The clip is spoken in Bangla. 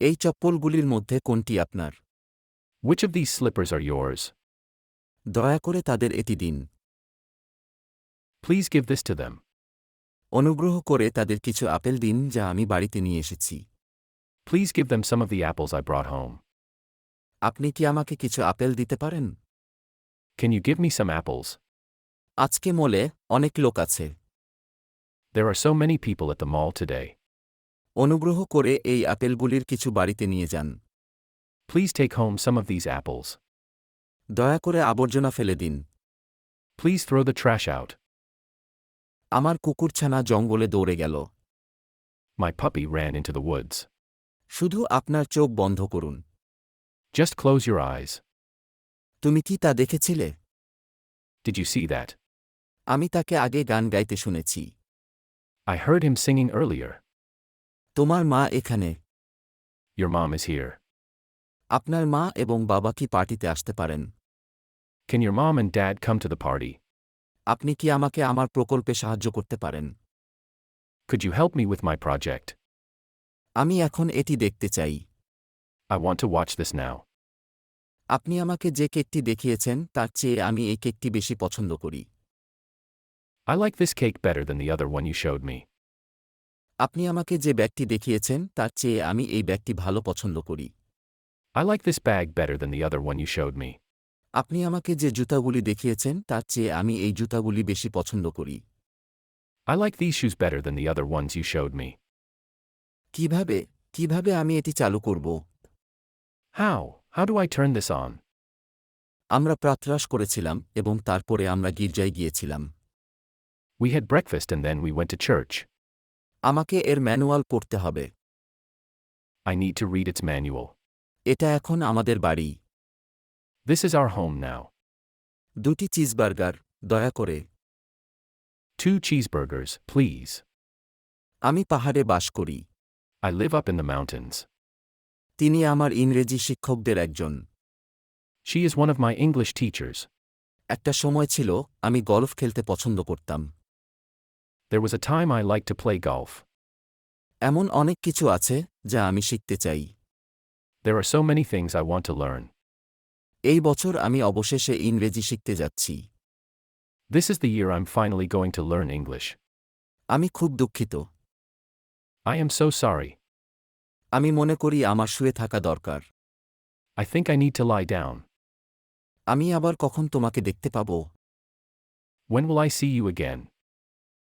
এই চপ্পলগুলির মধ্যে কোনটি আপনার? Which of these slippers are yours? দয়া করে তাদের এটি দিন। Please give this to them. অনুগ্রহ করে তাদের কিছু আপেল দিন যা আমি বাড়িতে নিয়ে এসেছি। Please give them some of the apples I brought home. আপনি কি আমাকে কিছু আপেল দিতে পারেন? Can you give me some apples? আজকে মলে অনেক লোক আছে। There are so many people at the mall today. অনুগ্রহ করে এই আপেলগুলির কিছু বাড়িতে নিয়ে যান। Please take home some of these apples. দয়া করে আবর্জনা ফেলে দিন। Please throw the trash out. আমার কুকুরছানা জঙ্গলে দৌড়ে গেল। My puppy ran into the woods. শুধু আপনার চোখ বন্ধ করুন। Just close your eyes. তুমি কি তা দেখেছিলে? Did you see that? আমি তাকে আগে গান গাইতে শুনেছি। I heard him singing earlier. তোমার মা এখানে। Your mom is here. আপনার মা এবং বাবা কি পার্টিতে আসতে পারেন? Can your mom and dad come to the party? আপনি কি আমাকে আমার প্রকল্পে সাহায্য করতে পারেন? Could you help me with my project? আমি এখন এটি দেখতে চাই। I want to watch this now. আপনি আমাকে যে কেকটি দেখিয়েছেন তার চেয়ে আমি এই কেকটি বেশি পছন্দ করি। I like this cake better than the other one you showed me. আপনি আমাকে যে ব্যাগটি দেখিয়েছেন তার চেয়ে আমি এই ব্যাগটি ভালো পছন্দ করি। I like this bag better than the other one you showed me. আপনি আমাকে যে জুতাগুলি দেখিয়েছেন তার চেয়ে আমি এই জুতাগুলি বেশি পছন্দ করি। I like these shoes better than the other ones you showed me. কিভাবে আমি এটি চালু করব? How? How do I turn this on? আমরা প্রাতরাশ করেছিলাম এবং তারপরে আমরা গির্জায় গিয়েছিলাম। We had breakfast and then we went to church. আমাকে এর ম্যানুয়াল পড়তে হবে। I need to read its manual. এটা এখন আমাদের বাড়ি। This is our home now. 2টি চিজবার্গার, দয়া করে। 2 cheeseburgers, please. আমি পাহাড়ে বাস করি। I live up in the mountains. তিনি আমার ইংরেজি শিক্ষকদের একজন। She is one of my English teachers. একটা সময় ছিল আমি গলফ খেলতে পছন্দ করতাম। There was a time I liked to play golf. এমন অনেক কিছু আছে যা আমি শিখতে চাই। There are so many things I want to learn. এই বছর আমি অবশেষে ইংরেজি শিখতে যাচ্ছি। This is the year I'm finally going to learn English. আমি খুব দুঃখিত। I am so sorry. আমি মনে করি আমার শুয়ে থাকা দরকার। I think I need to lie down. আমি আবার কখন তোমাকে দেখতে পাব? When will I see you again?